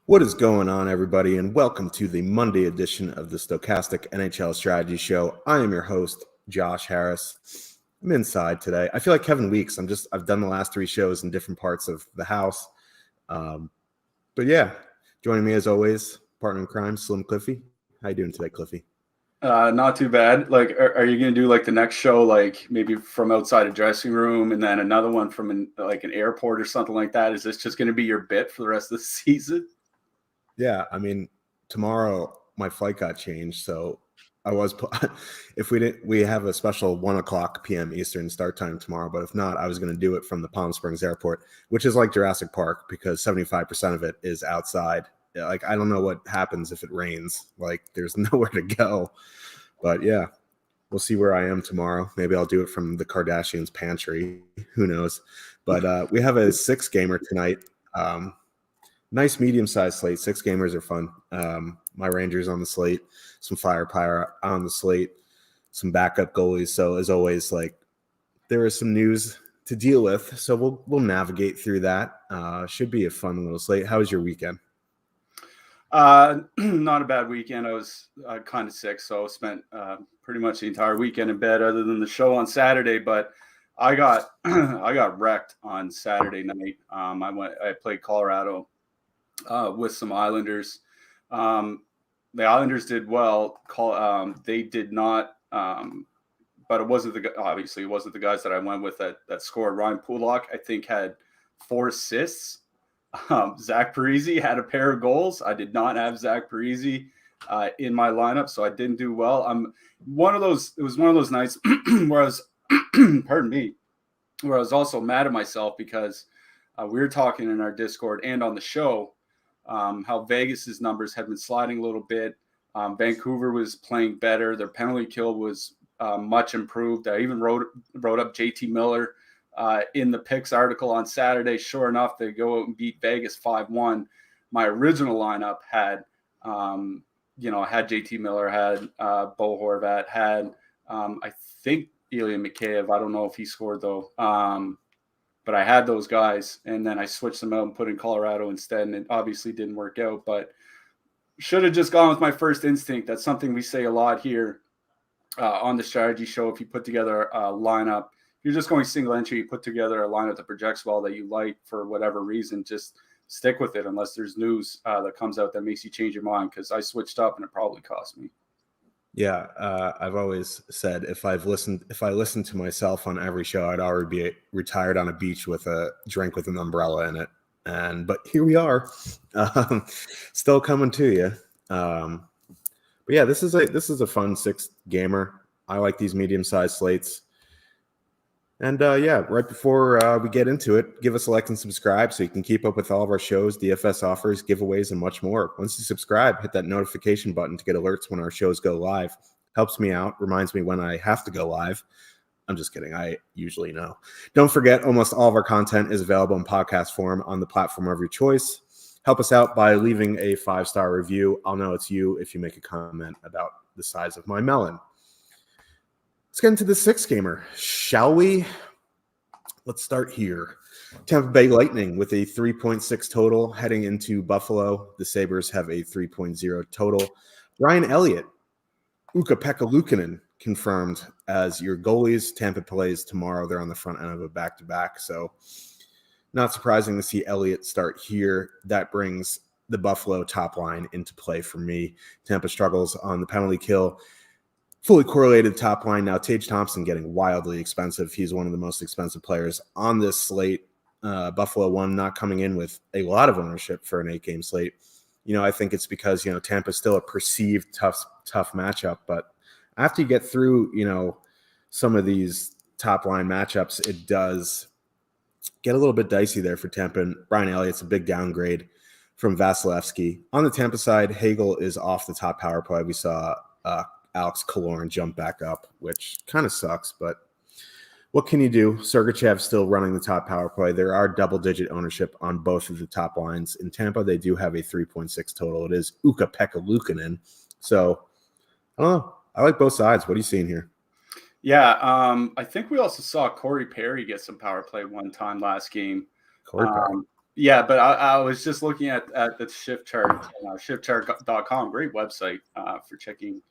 What is going on, everybody, and welcome to the Monday edition of the Stokastic NHL Strategy Show. I am your host, Josh Harris. I'm inside today. I feel like Kevin Weeks. I've done the last three shows in different parts of the house. But yeah, joining me as always, partner in crime, Slim Cliffy. How you doing today, Cliffy? Not too bad. Like, are you going to do like the next show, like maybe from outside a dressing room and then another one from an airport or something like that? Is this just going to be your bit for the rest of the season? Yeah, I mean, tomorrow my flight got changed, so we have a special 1:00 p.m. Eastern start time tomorrow, but if not, I was going to do it from the Palm Springs airport, which is like Jurassic Park because 75% of it is outside. Like, I don't know what happens if it rains. Like, there's nowhere to go. But yeah, we'll see where I am tomorrow. Maybe I'll do it from the Kardashians' pantry. Who knows? But we have a 6-gamer tonight. Nice medium-sized slate. 6 gamers are fun. My Rangers on the slate, some firepower on the slate, some backup goalies. So as always, like, there is some news to deal with. So we'll navigate through that. Should be a fun little slate. How was your weekend? Not a bad weekend. I was kind of sick, so I spent pretty much the entire weekend in bed, other than the show on Saturday. But I got I got wrecked on Saturday night. I played Colorado with some Islanders. The Islanders did well. They did not, but it wasn't obviously it wasn't the guys that I went with that scored. Ryan Pulock, I think, had 4 assists. Zach Parise had a pair of goals. I did not have Zach Parise in my lineup, so I didn't do well. It was one of those nights where I was, pardon me, where I was also mad at myself because we were talking in our Discord and on the show how Vegas's numbers had been sliding a little bit. Vancouver was playing better. Their penalty kill was much improved. I even wrote up JT Miller in the picks article on Saturday. Sure enough, they go out and beat Vegas 5-1. My original lineup had, had JT Miller, had Bo Horvat, had I think Ilya Mikheyev. I don't know if he scored though. But I had those guys, and then I switched them out and put in Colorado instead, and it obviously didn't work out. But should have just gone with my first instinct. That's something we say a lot here on the strategy show. If you put together a lineup, if you're just going single entry, you put together a lineup that projects well that you like for whatever reason, just stick with it unless there's news that comes out that makes you change your mind, because I switched up and it probably cost me. Yeah, I've always said if I listened to myself on every show, I'd already be retired on a beach with a drink with an umbrella in it. But here we are, still coming to you. But yeah, this is a fun 6-gamer. I like these medium-sized slates. And yeah, right before we get into it, give us a like and subscribe so you can keep up with all of our shows, DFS offers, giveaways, and much more. Once you subscribe, hit that notification button to get alerts when our shows go live. Helps me out, reminds me when I have to go live. I'm just kidding. I usually know. Don't forget, almost all of our content is available in podcast form on the platform of your choice. Help us out by leaving a 5-star review. I'll know it's you if you make a comment about the size of my melon. Let's get into the 6-gamer, shall we? Let's start here. Tampa Bay Lightning with a 3.6 total heading into Buffalo. The Sabres have a 3.0 total. Ryan Elliott, Ukko-Pekka Luukkonen confirmed as your goalies. Tampa plays tomorrow. They're on the front end of a back-to-back, so not surprising to see Elliott start here. That brings the Buffalo top line into play for me. Tampa struggles on the penalty kill. Fully correlated top line. Now, Tage Thompson getting wildly expensive. He's one of the most expensive players on this slate. Buffalo one not coming in with a lot of ownership for an 8-game slate. I think it's because, Tampa's still a perceived tough matchup. But after you get through, some of these top line matchups, it does get a little bit dicey there for Tampa. And Brian Elliott's a big downgrade from Vasilevsky. On the Tampa side, Hagel is off the top power play. We saw Alex Killorn jump back up, which kind of sucks, but what can you do? Sergachev still running the top power play. There are double-digit ownership on both of the top lines. In Tampa, they do have a 3.6 total. It is Ukko-Pekka Luukkonen. So, I don't know. I like both sides. What are you seeing here? Yeah, I think we also saw Corey Perry get some power play one time last game. Corey Perry. Yeah, but I was just looking at the shift chart, shiftchart.com, great website for checking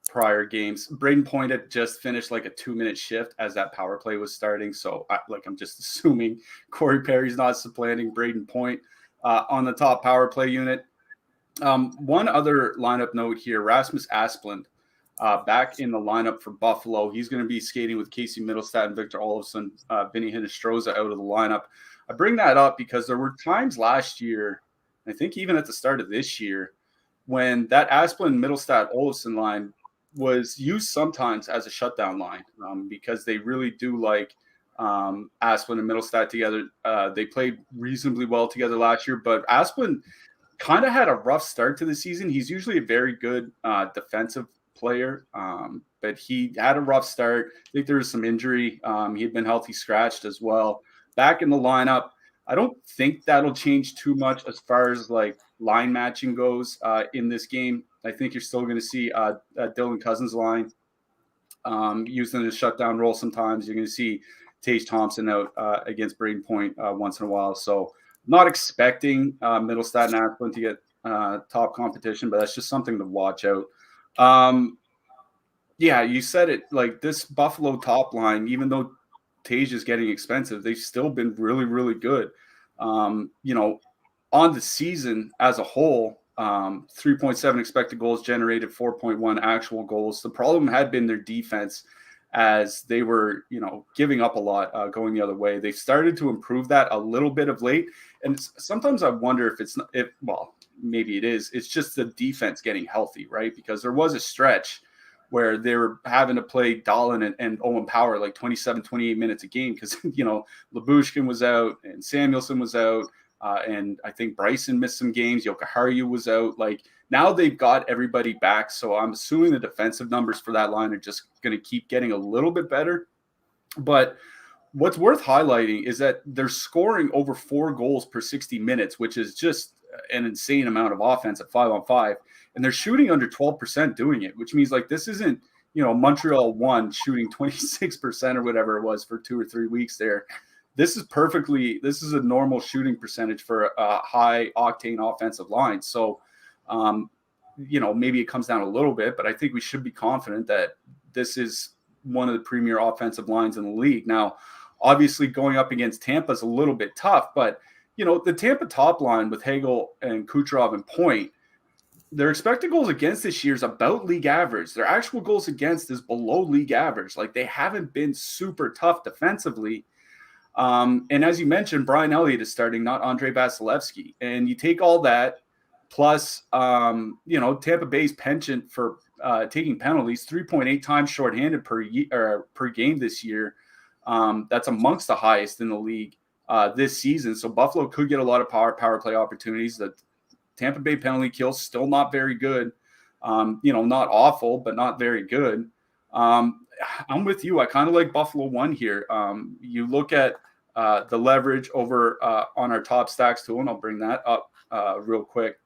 prior games. Braden Point had just finished like a 2-minute shift as that power play was starting. So I'm just assuming Corey Perry's not supplanting Braden Point on the top power play unit. One other lineup note here, Rasmus Asplund back in the lineup for Buffalo. He's going to be skating with Casey Middlestat and Victor Olofsson, Vinny Hinostroza out of the lineup. I bring that up because there were times last year, I think even at the start of this year, when that Asplund, Middlestat, Olofsson line was used sometimes as a shutdown line because they really do like Asplund and Middlestat together. They played reasonably well together last year, but Asplund kind of had a rough start to the season. He's usually a very good defensive player, but he had a rough start. I think there was some injury. He had been healthy scratched as well. Back in the lineup, I don't think that'll change too much as far as like line matching goes in this game. I think you're still going to see Dylan Cousins line used in a shutdown role sometimes. You're going to see Tage Thompson out against Braden Point once in a while. So not expecting Middlestat and Asplund to get top competition, but that's just something to watch out. Yeah, you said it. Like this Buffalo top line, even though Tage is getting expensive, they've still been really, really good. On the season as a whole, 3.7 expected goals generated, 4.1 actual goals. The problem had been their defense as they were, giving up a lot going the other way. They've started to improve that a little bit of late. And sometimes I wonder maybe it is. It's just the defense getting healthy, right? Because there was a stretch where they were having to play Dahlin and Owen Power like 27, 28 minutes a game because, Lyubushkin was out and Samuelson was out. And I think Bryson missed some games. Jokiharju was out. Like now they've got everybody back. So I'm assuming the defensive numbers for that line are just going to keep getting a little bit better. But what's worth highlighting is that they're scoring over 4 goals per 60 minutes, which is just an insane amount of offense at 5-on-5. And they're shooting under 12% doing it, which means like this isn't, Montreal 1 shooting 26% or whatever it was for 2 or 3 weeks there. This is a normal shooting percentage for a high octane offensive line. So, maybe it comes down a little bit, but I think we should be confident that this is one of the premier offensive lines in the league. Now, obviously going up against Tampa is a little bit tough, but the Tampa top line with Hagel and Kucherov and Point, their expected goals against this year is about league average. Their actual goals against is below league average. Like they haven't been super tough defensively. And as you mentioned, Brian Elliott is starting, not Andre Vasilevsky. And you take all that plus, Tampa Bay's penchant for taking penalties, 3.8 times shorthanded per game this year. That's amongst the highest in the league this season. So Buffalo could get a lot of power play opportunities. The Tampa Bay penalty kill still not very good. Not awful, but not very good. I'm with you. I kind of like Buffalo 1 here. You look at the leverage over on our top stacks tool, and I'll bring that up real quick.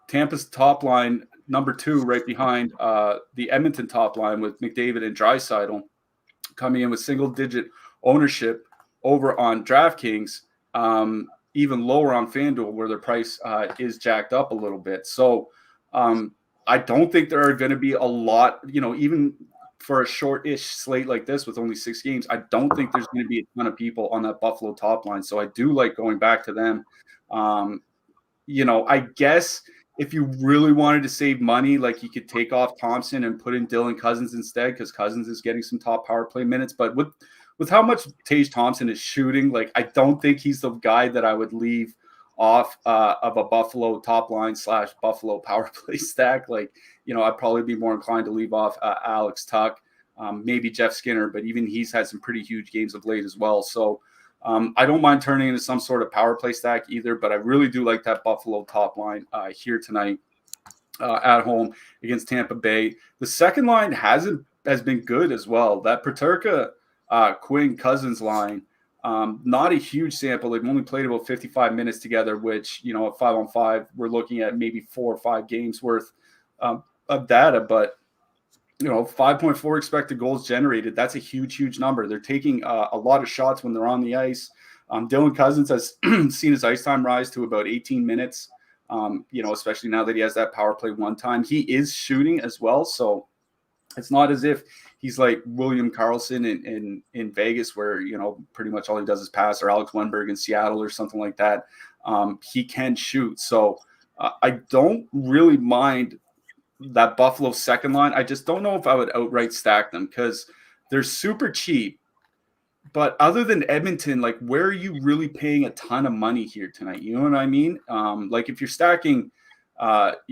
Tampa's top line, number 2, right behind the Edmonton top line with McDavid and Draisaitl, coming in with single-digit ownership over on DraftKings, even lower on FanDuel where their price is jacked up a little bit. So I don't think there are going to be a lot, even for a short-ish slate like this with only 6 games, I don't think there's going to be a ton of people on that Buffalo top line. So I do like going back to them. I guess if you really wanted to save money, like you could take off Thompson and put in Dylan Cousins instead because Cousins is getting some top power play minutes. But with how much Tage Thompson is shooting, like I don't think he's the guy that I would leave off of a Buffalo top line / Buffalo power play stack. Like, I'd probably be more inclined to leave off Alex Tuck, maybe Jeff Skinner, but even he's had some pretty huge games of late as well. So I don't mind turning into some sort of power play stack either, but I really do like that Buffalo top line here tonight at home against Tampa Bay. The second line has been good as well. That Peterka, Quinn, Cousins line, not a huge sample. They've only played about 55 minutes together, which, at 5-on-5, we're looking at maybe 4 or 5 games worth of data. But, 5.4 expected goals generated. That's a huge, huge number. They're taking a lot of shots when they're on the ice. Dylan Cousins has seen his ice time rise to about 18 minutes, especially now that he has that power play one time. He is shooting as well, so it's not as if he's like William Karlsson in Vegas, where, pretty much all he does is pass, or Alex Wenberg in Seattle or something like that. He can shoot. So I don't really mind that Buffalo second line. I just don't know if I would outright stack them because they're super cheap. But other than Edmonton, like, where are you really paying a ton of money here tonight? You know what I mean? Like, if you're stacking, Draisaitl,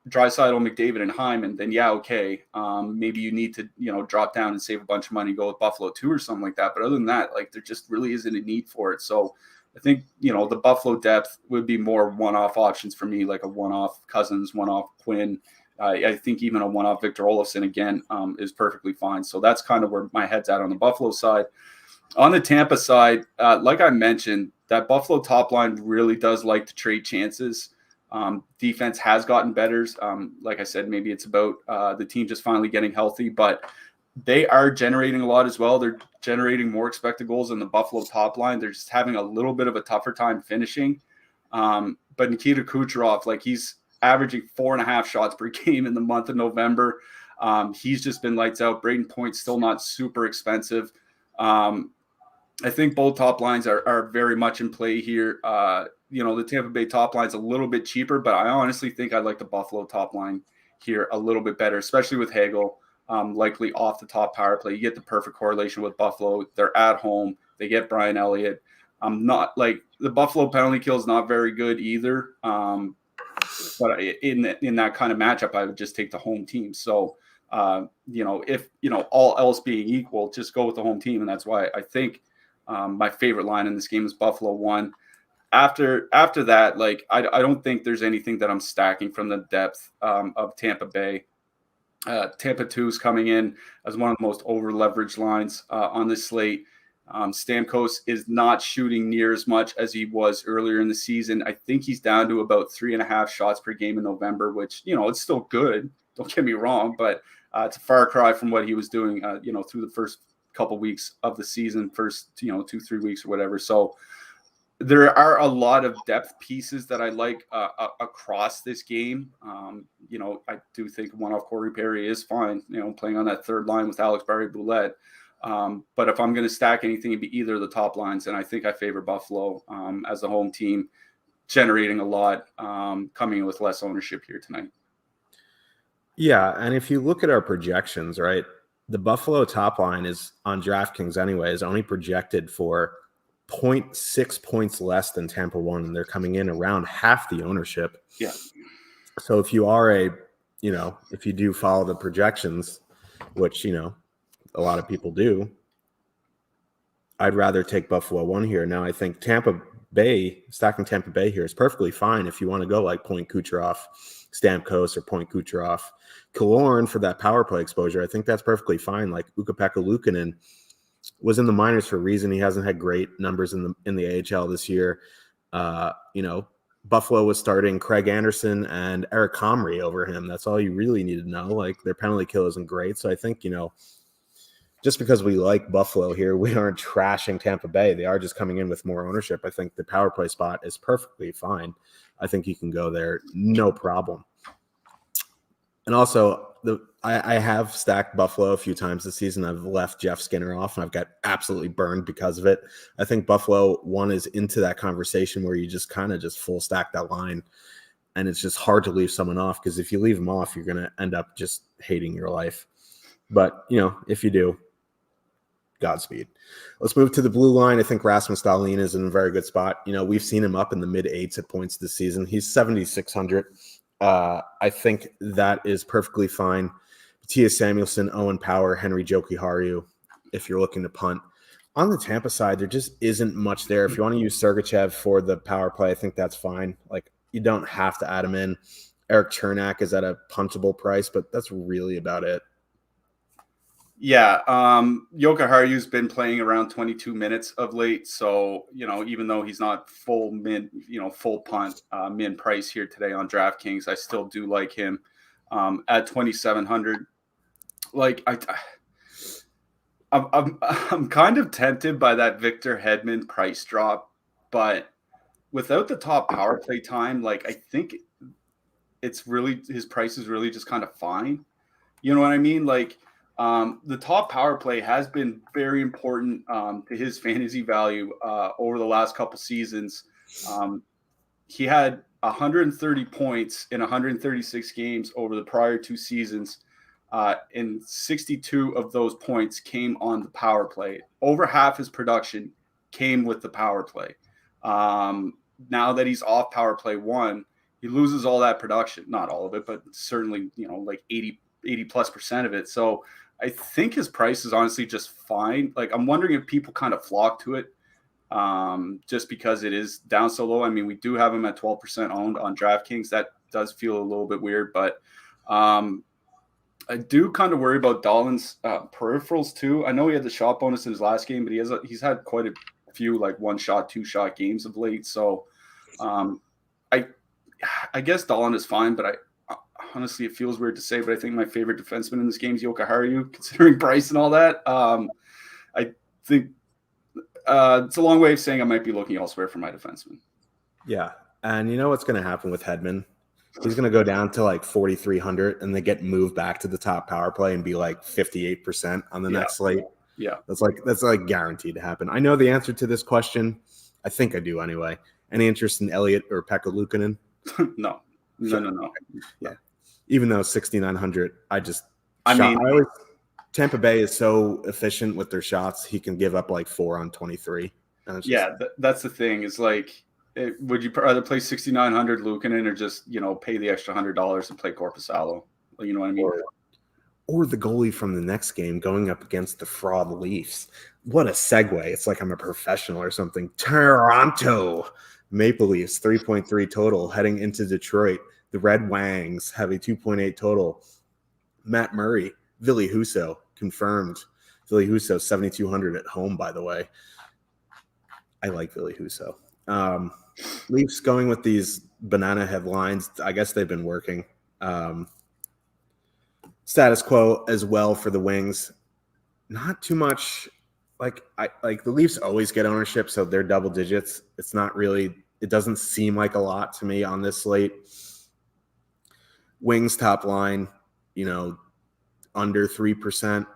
McDavid, and Hyman, then yeah, okay. Maybe you need to, drop down and save a bunch of money, go with Buffalo 2 or something like that. But other than that, like, there just really isn't a need for it. So I think, the Buffalo depth would be more one-off options for me, like a one-off Cousins, one-off Quinn. I think even a one-off Victor Olofsson, again, is perfectly fine. So that's kind of where my head's at on the Buffalo side. On the Tampa side, like I mentioned, that Buffalo top line really does like to trade chances. Defense has gotten better. Like I said, maybe it's about the team just finally getting healthy, but they are generating a lot as well. They're generating more expected goals than the Buffalo top line. They're just having a little bit of a tougher time finishing. But Nikita Kucherov, like, he's averaging 4.5 shots per game in the month of November. He's just been lights out. Braden Point's still not super expensive. I think both top lines are very much in play here. The Tampa Bay top line's a little bit cheaper, but I honestly think I like the Buffalo top line here a little bit better, especially with Hagel likely off the top power play. You get the perfect correlation with Buffalo. They're at home. They get Brian Elliott. Not like the Buffalo penalty kill is not very good either. But in that kind of matchup, I would just take the home team. So, if, all else being equal, just go with the home team. And that's why I think my favorite line in this game is Buffalo 1. After that, like, I don't think there's anything that I'm stacking from the depth of Tampa Bay. Tampa 2 is coming in as one of the most over-leveraged lines on this slate. Stamkos is not shooting near as much as he was earlier in the season. I think he's down to about 3.5 shots per game in November, which, it's still good. Don't get me wrong, but it's a far cry from what he was doing, through the first couple weeks of the season, first, 2-3 weeks or whatever. So there are a lot of depth pieces that I like across this game. I do think one-off Corey Perry is fine, playing on that third line with Alex Barry-Boulette. But if I'm going to stack anything, it'd be either of the top lines. And I think I favor Buffalo as the home team, generating a lot, coming in with less ownership here tonight. Yeah, and if you look at our projections, right, the Buffalo top line is on DraftKings anyway, is only projected for 0.6 points less than Tampa 1, and they're coming in around half the ownership. Yeah. So if you are if you do follow the projections, which, a lot of people do, I'd rather take Buffalo 1 here. Now, I think stacking Tampa Bay here is perfectly fine if you want to go like point Kucherov, Stamkos, or point Kucherov. Killorn for that power play exposure, I think that's perfectly fine. Like Ukko-Pekka Luukkonen was in the minors for a reason. He hasn't had great numbers in the AHL this year. Buffalo was starting Craig Anderson and Eric Comrie over him. That's all you really need to know. Like, their penalty kill isn't great. So I think, just because we like Buffalo here, we aren't trashing Tampa Bay. They are just coming in with more ownership. I think the power play spot is perfectly fine. I think you can go there, no problem. And also, I have stacked Buffalo a few times this season. I've left Jeff Skinner off, and I've got absolutely burned because of it. I think Buffalo 1 is into that conversation where you just kind of just full stack that line, and it's just hard to leave someone off, because if you leave them off, you're going to end up just hating your life. But, if you do, Godspeed. Let's move to the blue line. I think Rasmus Dahlin is in a very good spot. We've seen him up in the mid-8s at points this season. He's 7,600. I think that is perfectly fine. Mattias Samuelsson, Owen Power, Henry Jokiharju, if you're looking to punt. On the Tampa side, there just isn't much there. If you want to use Sergachev for the power play, I think that's fine. Like, you don't have to add him in. Eric Chernak is at a puntable price, but that's really about it. Yeah, Jokiharju's been playing around 22 minutes of late, so even though he's not full punt min price here today on DraftKings, I still do like him at 2,700. Like, I'm kind of tempted by that Victor Hedman price drop, but without the top power play time, like I think it's really his price is really just kind of fine. You know what I mean? Like the top power play has been very important to his fantasy value over the last couple seasons. He had 130 points in 136 games over the prior 2 seasons. And 62 of those points came on the power play. Over half his production came with the power play. Now that he's off power play 1, he loses all that production. Not all of it, but certainly, like 80+% of it. So I think his price is honestly just fine. Like, I'm wondering if people kind of flock to it just because it is down so low. I mean, we do have him at 12% owned on DraftKings. That does feel a little bit weird, but I do kind of worry about Dahlin's peripherals too. I know he had the shot bonus in his last game, but he's had quite a few like 1-shot, 2-shot games of late. So I guess Dahlin is fine, but honestly, it feels weird to say, but I think my favorite defenseman in this game is Jukka Harju, considering price and all that. I think it's a long way of saying I might be looking elsewhere for my defenseman. Yeah, and you know what's going to happen with Hedman? He's going to go down to like 4,300 and then get moved back to the top power play and be like 58% on the next slate. Yeah. That's like guaranteed to happen. I know the answer to this question. I think I do anyway. Any interest in Elliott or Pekka Luukkonen? No. Yeah. Even though 6,900, Tampa Bay is so efficient with their shots. He can give up like 4 on 23. That's the thing is like, would you rather play 6,900 Luukkonen or just, pay the extra $100 and play Korpisalo? You know what I mean? Or the goalie from the next game going up against the fraud Leafs. What a segue. It's like I'm a professional or something. Toronto Maple Leafs, 3.3 total heading into Detroit. The Red Wangs have a 2.8 total. Matt Murray, Ville Husso, confirmed. Ville Husso, 7,200 at home, by the way. I like Ville Husso. Leafs going with these banana headlines. I guess they've been working. Status quo as well for the Wings. Not too much. Like the Leafs always get ownership, so they're double digits. It's not really. It doesn't seem like a lot to me on this slate. Wings top line, under 3%.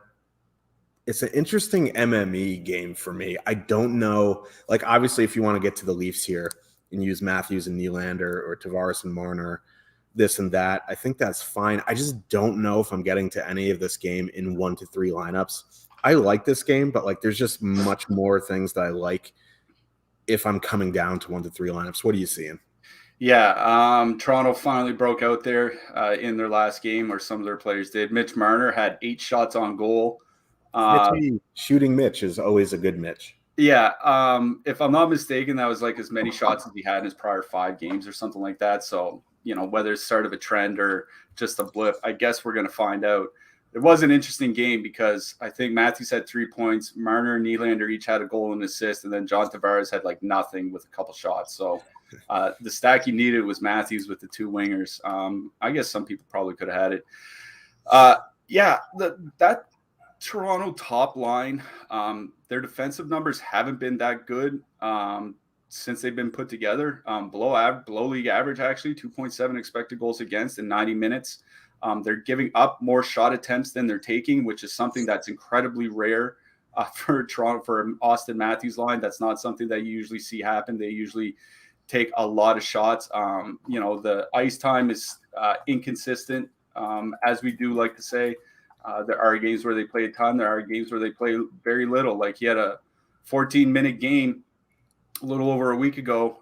It's an interesting MME game for me. I don't know. Like, obviously, if you want to get to the Leafs here and use Matthews and Nylander or Tavares and Marner, this and that, I think that's fine. I just don't know if I'm getting to any of this game in 1 to 3 lineups. I like this game, but like, there's just much more things that I like if I'm coming down to 1 to 3 lineups. What are you seeing? Yeah, Toronto finally broke out there in their last game, or some of their players did. Mitch Marner had 8 shots on goal. Shooting Mitch is always a good Mitch. Yeah, if I'm not mistaken, that was like as many shots as he had in his prior 5 games or something like that. So, whether it's start of a trend or just a blip, I guess we're going to find out. It was an interesting game because I think Matthews had 3 points, Marner and Nylander each had a goal and assist, and then John Tavares had like nothing with a couple shots. So the stack you needed was Matthews with the 2 wingers. I guess some people probably could have had it. That Toronto top line, their defensive numbers haven't been that good since they've been put together. Below league average, actually, 2.7 expected goals against in 90 minutes. They're giving up more shot attempts than they're taking, which is something that's incredibly rare for Toronto, for Austin Matthews line. That's not something that you usually see happen. They usually take a lot of shots. The ice time is inconsistent, as we do like to say. There are games where they play a ton. There are games where they play very little. Like he had a 14-minute game a little over a week ago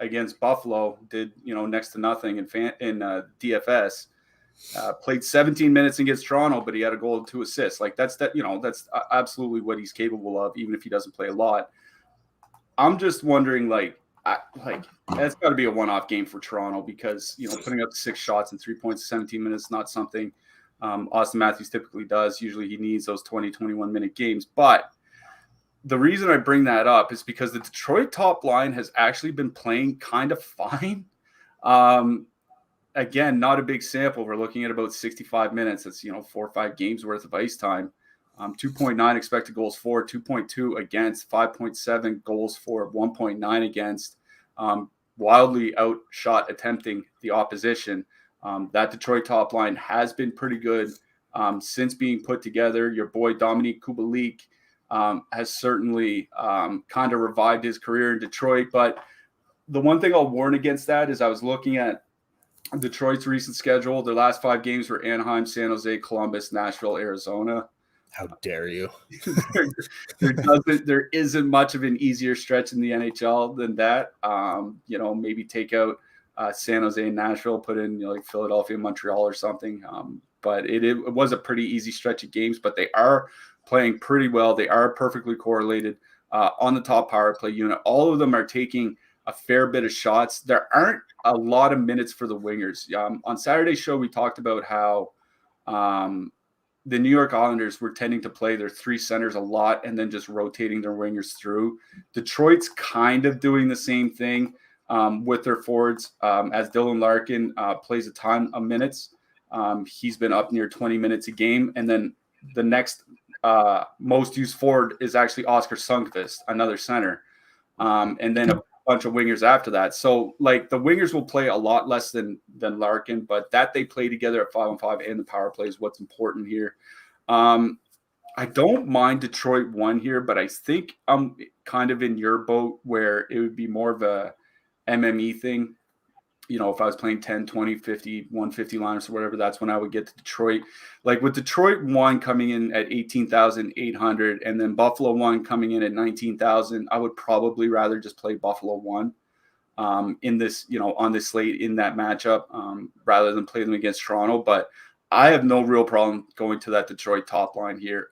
against Buffalo. Did next to nothing in DFS. Played 17 minutes against Toronto, but he had a goal and 2 assists. Like that's absolutely what he's capable of, even if he doesn't play a lot. I'm just wondering, that's got to be a one-off game for Toronto because putting up 6 shots and 3 points in 17 minutes is not something Austin Matthews typically does. Usually he needs those 20, 21-minute games. But the reason I bring that up is because the Detroit top line has actually been playing kind of fine. Again, not a big sample. We're looking at about 65 minutes. That's 4 or 5 games worth of ice time. 2.9 expected goals for, 2.2 against, 5.7 goals for, 1.9 against. Wildly outshot attempting the opposition. That Detroit top line has been pretty good since being put together. Your boy Dominique Kubalik has certainly kind of revived his career in Detroit. But the one thing I'll warn against that is I was looking at Detroit's recent schedule. Their last 5 games were Anaheim, San Jose, Columbus, Nashville, Arizona. How dare you? there isn't much of an easier stretch in the NHL than that. Maybe take out San Jose and Nashville, put in like Philadelphia, Montreal or something. But it was a pretty easy stretch of games, but they are playing pretty well. They are perfectly correlated on the top power play unit. All of them are taking a fair bit of shots. There aren't a lot of minutes for the wingers. On Saturday's show, we talked about how the New York Islanders were tending to play their 3 centers a lot and then just rotating their wingers through. Detroit's kind of doing the same thing with their forwards as Dylan Larkin plays a ton of minutes. He's been up near 20 minutes a game. And then the next most used forward is actually Oscar Sundqvist, another center. And then a bunch of wingers after that. So like the wingers will play a lot less than Larkin, but that they play together at 5-on-5 and the power play is what's important here. I don't mind Detroit 1 here, but I think I'm kind of in your boat where it would be more of a MME thing. If I was playing 10, 20, 50, 150 liners or whatever, that's when I would get to Detroit. Like with Detroit 1 coming in at 18,800 and then Buffalo 1 coming in at 19,000, I would probably rather just play Buffalo 1 in this, on this slate in that matchup rather than play them against Toronto. But I have no real problem going to that Detroit top line here.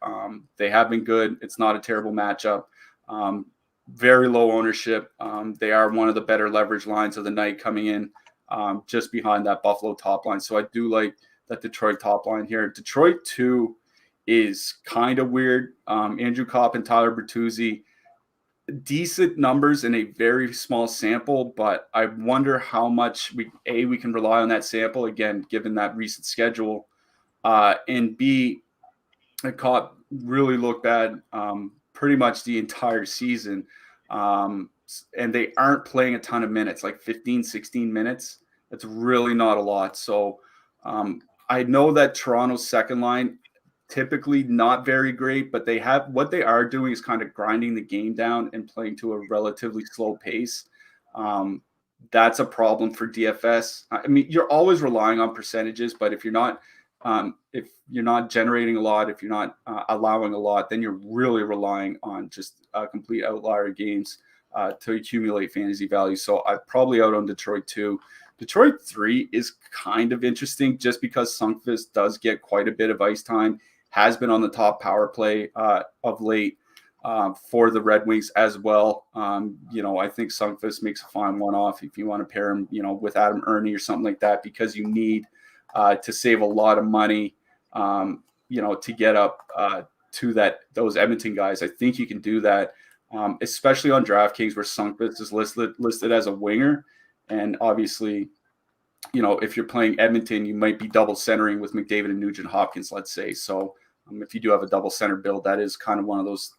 They have been good. It's not a terrible matchup. Very low ownership. They are one of the better leverage lines of the night coming in. Just behind that Buffalo top line. So I do like that Detroit top line here. Detroit 2 is kind of weird. Andrew Kopp and Tyler Bertuzzi, decent numbers in a very small sample, but I wonder how much we can rely on that sample, again, given that recent schedule. And B, Kopp really looked bad pretty much the entire season. And they aren't playing a ton of minutes, like 15, 16 minutes. That's really not a lot. So I know that Toronto's second line, typically not very great, but what they are doing is kind of grinding the game down and playing to a relatively slow pace. That's a problem for DFS. I mean, you're always relying on percentages, but if you're not generating a lot, if you're not allowing a lot, then you're really relying on just complete outlier games to accumulate fantasy value. So I'm probably out on Detroit 2. Detroit 3 is kind of interesting just because Sundqvist does get quite a bit of ice time, has been on the top power play of late for the Red Wings as well. I think Sundqvist makes a fine one-off if you want to pair him, with Adam Ernie or something like that, because you need to save a lot of money, to get up to those Edmonton guys. I think you can do that. Especially on DraftKings where Sundqvist is listed as a winger. And obviously, if you're playing Edmonton, you might be double centering with McDavid and Nugent Hopkins, let's say. So if you do have a double center build, that is kind of one of those,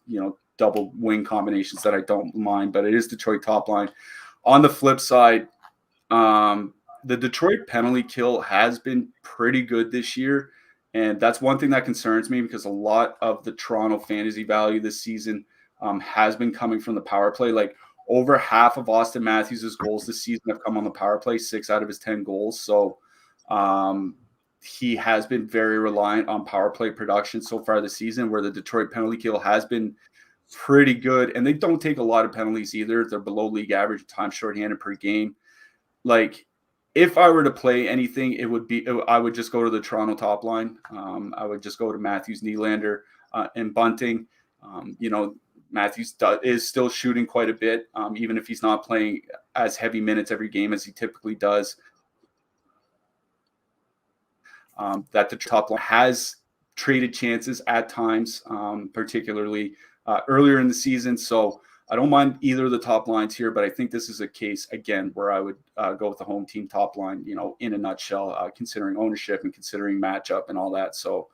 double wing combinations that I don't mind, but it is Detroit top line. On the flip side, the Detroit penalty kill has been pretty good this year. And that's one thing that concerns me because a lot of the Toronto fantasy value this season has been coming from the power play. Like over half of Austin Matthews' goals this season have come on the power play, 6 out of his 10 goals. So he has been very reliant on power play production so far this season, where the Detroit penalty kill has been pretty good. And they don't take a lot of penalties either. They're below league average time shorthanded per game. Like if I were to play anything, I would just go to the Toronto top line. I would just go to Matthews, Nylander, and Bunting. Matthews is still shooting quite a bit, even if he's not playing as heavy minutes every game as he typically does. That the top line has traded chances at times, particularly earlier in the season. So I don't mind either of the top lines here, but I think this is a case, again, where I would go with the home team top line, in a nutshell, considering ownership and considering matchup and all that. So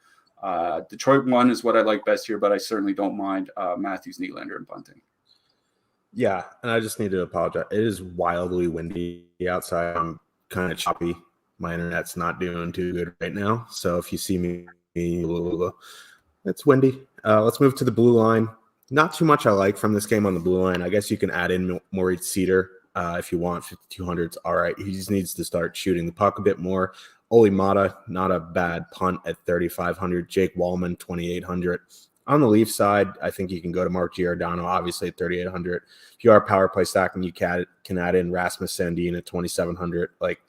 Detroit 1 is what I like best here, but I certainly don't mind Matthews, Nylander, and Bunting. Yeah, and I just need to apologize. It is wildly windy outside. I'm kind of choppy. My internet's not doing too good right now. So if you see me, it's windy. Let's move to the blue line. Not too much I like from this game on the blue line. I guess you can add in Moritz Seider if you want. 5,200's all right. He just needs to start shooting the puck a bit more. Oli Mata, not a bad punt at 3,500. Jake Wallman, 2,800. On the Leaf side, I think you can go to Mark Giordano, obviously at 3,800. If you are power play stacking, you can add in Rasmus Sandin at 2,700. Like,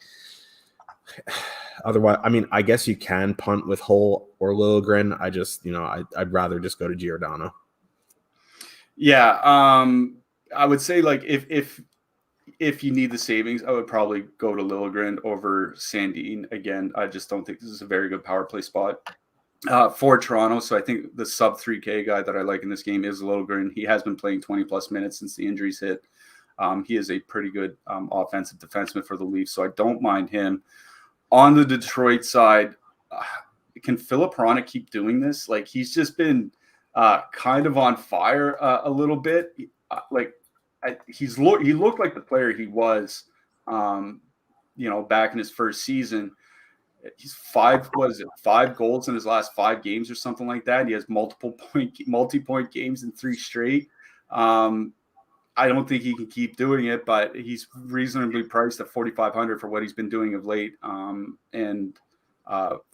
otherwise, I mean, I guess you can punt with Hull or Liljegren. I just, I'd rather just go to Giordano. Yeah, I would say like if you need the savings, I would probably go to Liljegren over Sandin. Again, I just don't think this is a very good power play spot for Toronto. So I think the sub 3K guy that I like in this game is Liljegren. He has been playing 20 plus minutes since the injuries hit. He is a pretty good offensive defenseman for the Leafs, so I don't mind him. On the Detroit side, can Filip Hronek keep doing this? Like, he's just been kind of on fire a little bit. He looked like the player he was, back in his first season. He's 5 goals in his last 5 games or something like that. He has multi-point games in 3 straight. I don't think he can keep doing it, but he's reasonably priced at 4,500 for what he's been doing of late, and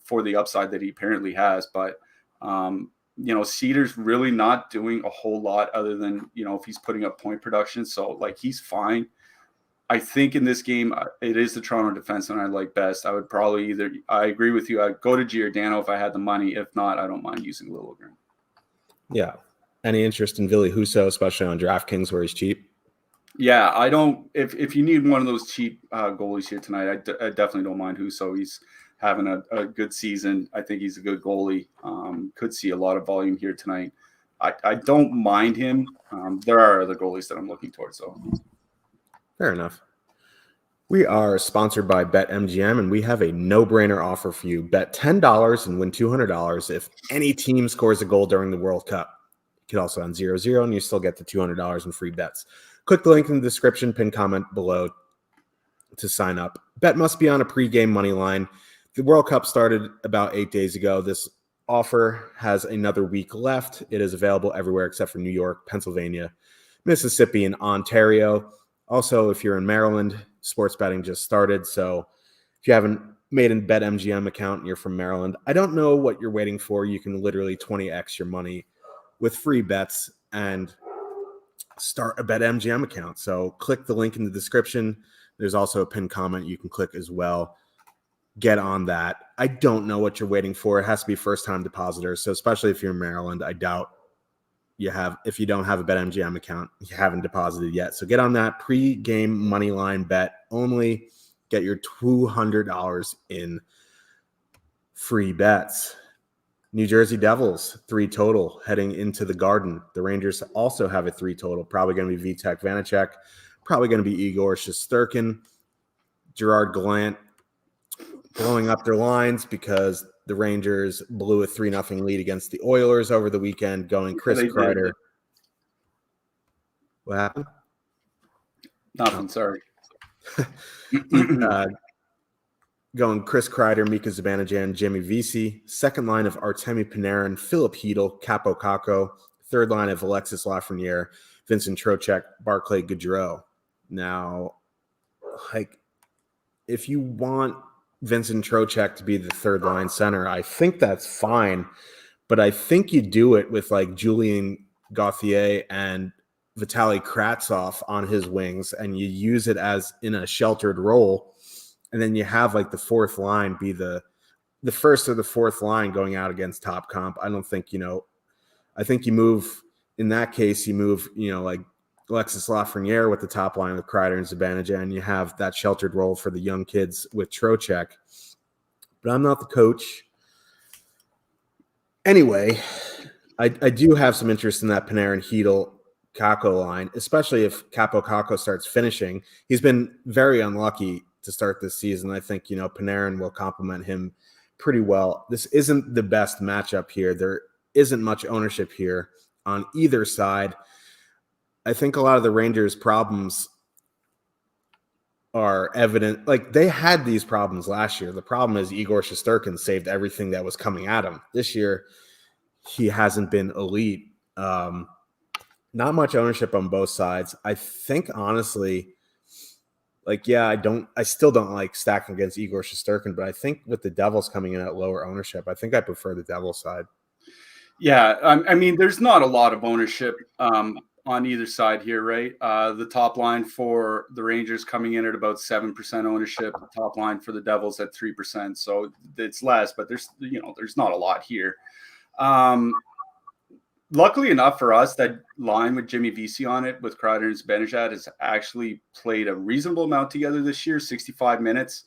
for the upside that he apparently has. But Seider's really not doing a whole lot other than, if he's putting up point production. So, like, he's fine. I think in this game, it is the Toronto defenseman I like best. I would probably I agree with you, I'd go to Giordano if I had the money. If not, I don't mind using Liljegren. Yeah. Any interest in Ville Husso, especially on DraftKings where he's cheap? Yeah, I don't. If you need one of those cheap goalies here tonight, I definitely don't mind Husso. He's having a good season. I think he's a good goalie. Could see a lot of volume here tonight. I don't mind him. There are other goalies that I'm looking towards, so. Fair enough. We are sponsored by BetMGM, and we have a no-brainer offer for you. Bet $10 and win $200 if any team scores a goal during the World Cup. You could also end 0-0, and you still get the $200 in free bets. Click the link in the description, pin comment below to sign up. Bet must be on a pregame money line. The World Cup started about 8 days ago. This offer has another week left. It is available everywhere except for New York, Pennsylvania, Mississippi, and Ontario. Also, if you're in Maryland, sports betting just started. So if you haven't made a BetMGM account and you're from Maryland, I don't know what you're waiting for. You can literally 20x your money with free bets and start a BetMGM account. So click the link in the description. There's also a pinned comment you can click as well. Get on that. I don't know what you're waiting for. It has to be first-time depositors. So especially if you're in Maryland, I doubt if you don't have a BetMGM account, you haven't deposited yet. So get on that pre-game money line bet only. Get your $200 in free bets. New Jersey Devils, 3 total heading into the Garden. The Rangers also have a 3 total. Probably going to be Vitek Vanacek. Probably going to be Igor Shesterkin. Gerard Gallant blowing up their lines because the Rangers blew a 3-0 lead against the Oilers over the weekend, going Chris Kreider. What happened? Nothing, sorry. Going Chris Kreider, Mika Zibanejad, Jimmy Vesey. Second line of Artemi Panarin, Philip Hedl, Capo Caco. Third line of Alexis Lafreniere, Vincent Trocheck, Barclay Goodrow. Now, if you want Vincent Trocheck to be the third line center, I think that's fine. But I think you do it with Julian Gauthier and Vitaly Kravtsov on his wings, and you use it as in a sheltered role. And then you have the fourth line be the first or the fourth line going out against top comp. I don't think, I think you move, in that case, Alexis Lafreniere with the top line with Kreider and Zibanejad, and you have that sheltered role for the young kids with Trocheck. But I'm not the coach. Anyway, I do have some interest in that Panarin Hedl Kako line, especially if Capo Caco starts finishing. He's been very unlucky to start this season. I think, Panarin will complement him pretty well. This isn't the best matchup here. There isn't much ownership here on either side. I think a lot of the Rangers' problems are evident. Like, they had these problems last year. The problem is Igor Shesterkin saved everything that was coming at him. This year, he hasn't been elite. Not much ownership on both sides. I think, honestly, like, yeah, I still don't like stacking against Igor Shesterkin, but I think with the Devils coming in at lower ownership, I think I prefer the Devils side. Yeah, I mean, there's not a lot of ownership on either side here, right? The top line for the Rangers coming in at about 7% ownership. The top line for the Devils at 3%. So it's less, but there's not a lot here. Luckily enough for us, that line with Jimmy Vesey on it with Kreider and Zibanejad has actually played a reasonable amount together this year, 65 minutes.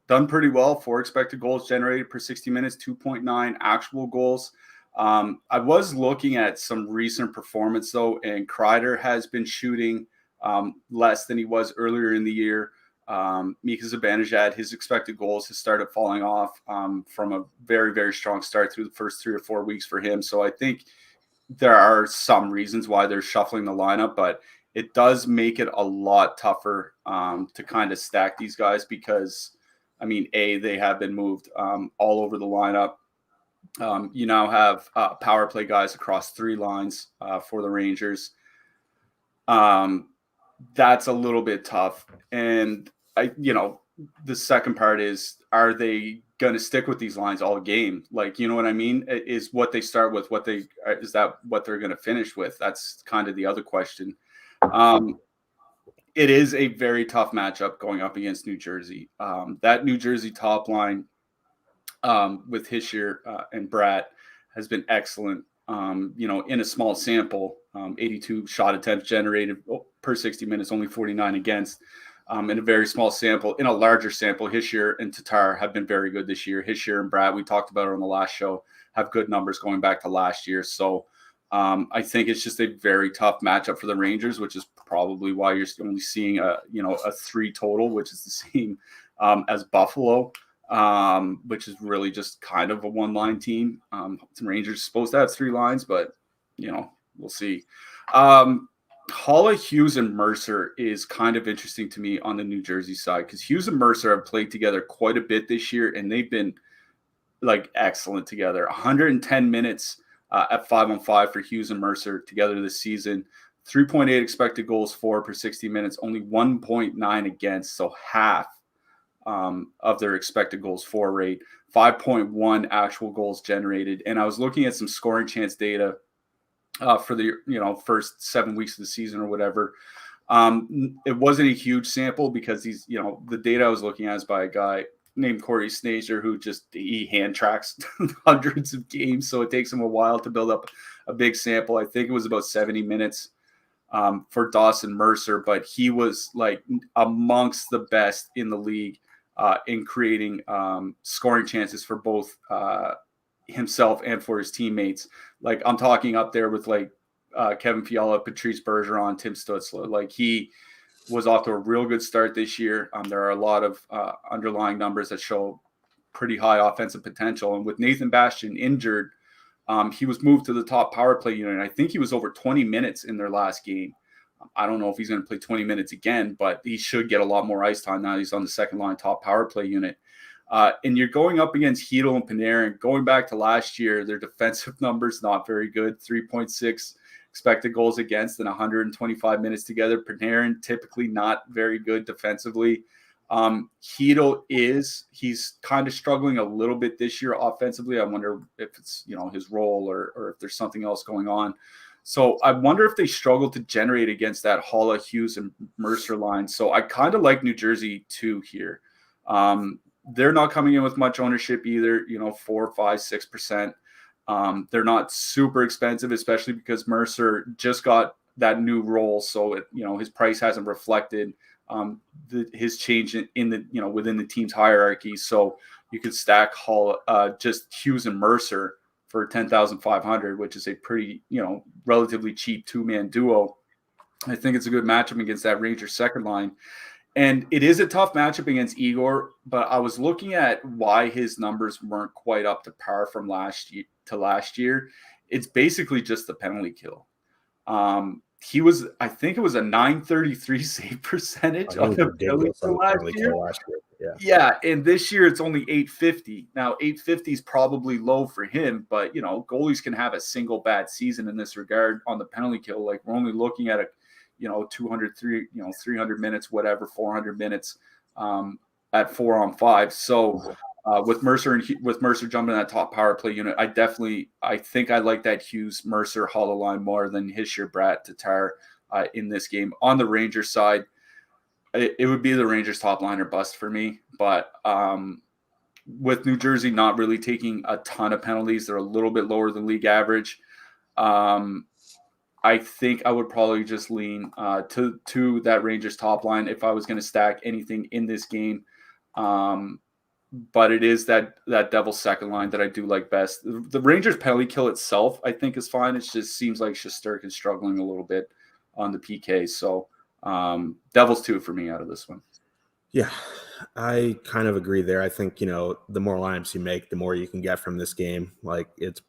Done pretty well. 4 expected goals generated per 60 minutes, 2.9 actual goals. I was looking at some recent performance, though, and Kreider has been shooting less than he was earlier in the year. Mika Zibanejad, his expected goals has started falling off from a very, very strong start through the first 3 or 4 weeks for him. So I think there are some reasons why they're shuffling the lineup, but it does make it a lot tougher to kind of stack these guys because, I mean, they have been moved all over the lineup. You now have power play guys across 3 lines for the Rangers. That's a little bit tough. And the second part is, are they going to stick with these lines all game? Like, you know what I mean? Is what they start with, is that what they're going to finish with? That's kind of the other question. It is a very tough matchup going up against New Jersey. That New Jersey top line with Hischier and Bratt has been excellent. In a small sample, 82 shot attempts generated per 60 minutes, only 49 against. In a very small sample. In a larger sample, Hischier and Tatar have been very good this year. Hischier and Bratt, we talked about it on the last show, have good numbers going back to last year. So I think it's just a very tough matchup for the Rangers, which is probably why you're only seeing a 3 total, which is the same as Buffalo, which is really just kind of a one-line team. The Rangers are supposed to have 3 lines, but we'll see. Haula, Hughes, and Mercer is kind of interesting to me on the New Jersey side because Hughes and Mercer have played together quite a bit this year, and they've been like excellent together. 110 minutes at 5-on-5 for Hughes and Mercer together this season. 3.8 expected goals for per 60 minutes, only 1.9 against, so half of their expected goals for rate. 5.1 actual goals generated, and I was looking at some scoring chance data for the first 7 weeks of the season or whatever. It wasn't a huge sample because these the data I was looking at is by a guy named Corey Snazer who he hand tracks hundreds of games, so it takes him a while to build up a big sample. I think it was about 70 minutes for Dawson Mercer, but he was like amongst the best in the league in creating scoring chances for both himself and for his teammates. Like, I'm talking up there with like Kevin Fiala, Patrice Bergeron, Tim Stutzler. Like, he was off to a real good start this year. There are a lot of underlying numbers that show pretty high offensive potential. And with Nathan Bastian injured, he was moved to the top power play unit. I think he was over 20 minutes in their last game. I don't know if he's going to play 20 minutes again, but he should get a lot more ice time now he's on the second line top power play unit. And you're going up against Hedl and Panarin. Going back to last year, their defensive numbers not very good. 3.6 expected goals against in 125 minutes together. Panarin typically not very good defensively. Hedl he's kind of struggling a little bit this year offensively. I wonder if it's his role or if there's something else going on. So I wonder if they struggle to generate against that Haula, Hughes, and Mercer line. So I kind of like New Jersey too here. They're not coming in with much ownership either, 4, 5, 6%. They're not super expensive, especially because Mercer just got that new role. So his price hasn't reflected his change in the, within the team's hierarchy. So you could stack just Hughes and Mercer for 10,500, which is a pretty, relatively cheap 2-man duo. I think it's a good matchup against that Rangers second line. And it is a tough matchup against Igor, but I was looking at why his numbers weren't quite up to par from last year. It's basically just the penalty kill. He was, I think it was a 933 save percentage on the penalty kill last year. Yeah, and this year it's only 850. Now 850 is probably low for him, but goalies can have a single bad season in this regard on the penalty kill. Like we're only looking at 300 minutes, whatever, 400 minutes at 4-on-5. So with Mercer jumping in that top power play unit, I think I like that Hughes Mercer hollow line more than Hischier, Bratt, Tatar in this game. On the Rangers side, it would be the Rangers top line or bust for me. But with New Jersey not really taking a ton of penalties, they're a little bit lower than league average. I think I would probably just lean to that Rangers top line if I was going to stack anything in this game. But it is that Devils second line that I do like best. The Rangers penalty kill itself, I think, is fine. It just seems like Shesterkin is struggling a little bit on the PK. So Devils 2 for me out of this one. Yeah, I kind of agree there. I think, the more lineups you make, the more you can get from this game. Like it's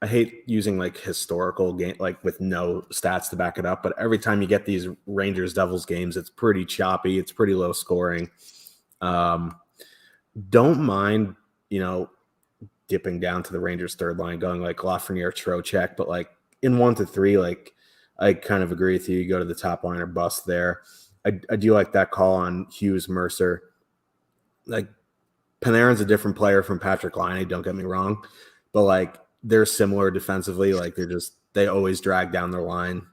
I hate using like historical game, like with no stats to back it up, but every time you get these Rangers Devils games, it's pretty choppy. It's pretty low scoring. Don't mind, dipping down to the Rangers third line, going like Lafreniere, Trocheck, but like in 1 to 3, like I kind of agree with you. You go to the top line or bust there. I do like that call on Hughes Mercer. Like Panarin's a different player from Patrick Laine, don't get me wrong, but like they're similar defensively. Like they always drag down their line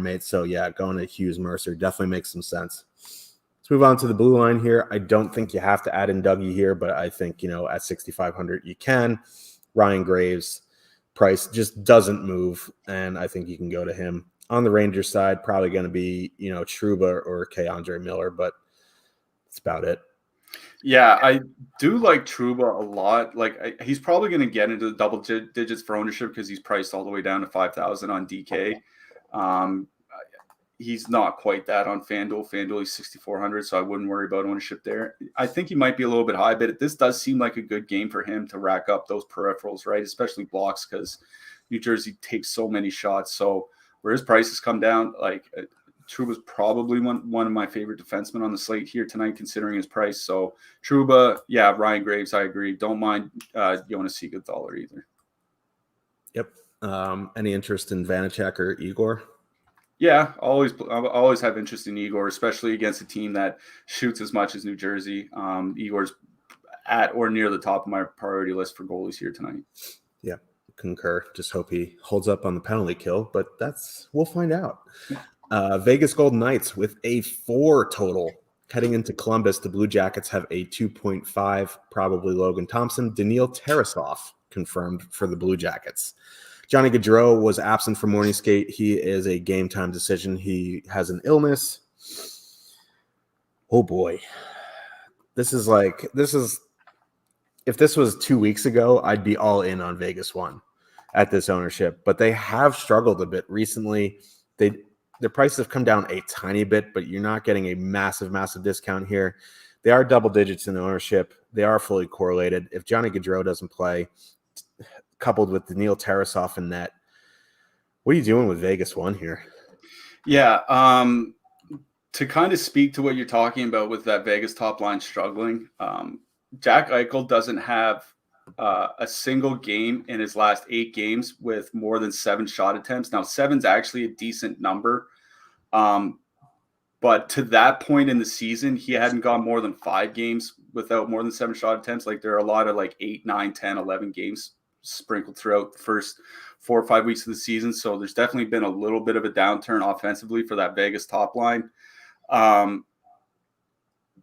mates. So yeah, going to Hughes Mercer definitely makes some sense. Let's move on to the blue line here. I don't think you have to add in Dougie here, but I think, at 6,500 you can. Ryan Graves price just doesn't move, and I think you can go to him. On the Rangers side, probably going to be, Trouba or K'Andre Miller, but that's about it. Yeah, I do like Trouba a lot. Like he's probably going to get into the double digits for ownership because he's priced all the way down to 5,000 on DK. He's not quite that on FanDuel. FanDuel is 6,400, so I wouldn't worry about ownership there. I think he might be a little bit high, but this does seem like a good game for him to rack up those peripherals, right? Especially blocks because New Jersey takes so many shots. So where his prices come down, like Trouba's probably one of my favorite defensemen on the slate here tonight, considering his price. So Trouba, yeah, Ryan Graves, I agree. Don't mind Jonas Siegenthaler either. Yep. Any interest in Vanacek or Igor? Yeah, I always have interest in Igor, especially against a team that shoots as much as New Jersey. Igor's at or near the top of my priority list for goalies here tonight. Yeah, concur. Just hope he holds up on the penalty kill, but we'll find out. Vegas Golden Knights with a 4 total. Heading into Columbus, the Blue Jackets have a 2.5, probably Logan Thompson. Daniil Tarasov confirmed for the Blue Jackets. Johnny Gaudreau was absent from morning skate. He is a game time decision. He has an illness. Oh boy. If this was 2 weeks ago, I'd be all in on Vegas 1 at this ownership, but they have struggled a bit recently. Their prices have come down a tiny bit, but you're not getting a massive discount here. They are double digits in ownership. They are fully correlated. If Johnny Gaudreau doesn't play, coupled with Daniil Tarasov in net, what are you doing with Vegas 1 here? Yeah, to kind of speak to what you're talking about with that Vegas top line struggling, Jack Eichel doesn't have a single game in his last 8 games with more than 7 shot attempts. Now, 7's actually a decent number. But to that point in the season, he hadn't gone more than 5 games without more than 7 shot attempts. Like there are a lot of like 8, 9, 10, 11 games sprinkled throughout the first 4 or 5 weeks of the season. So there's definitely been a little bit of a downturn offensively for that Vegas top line.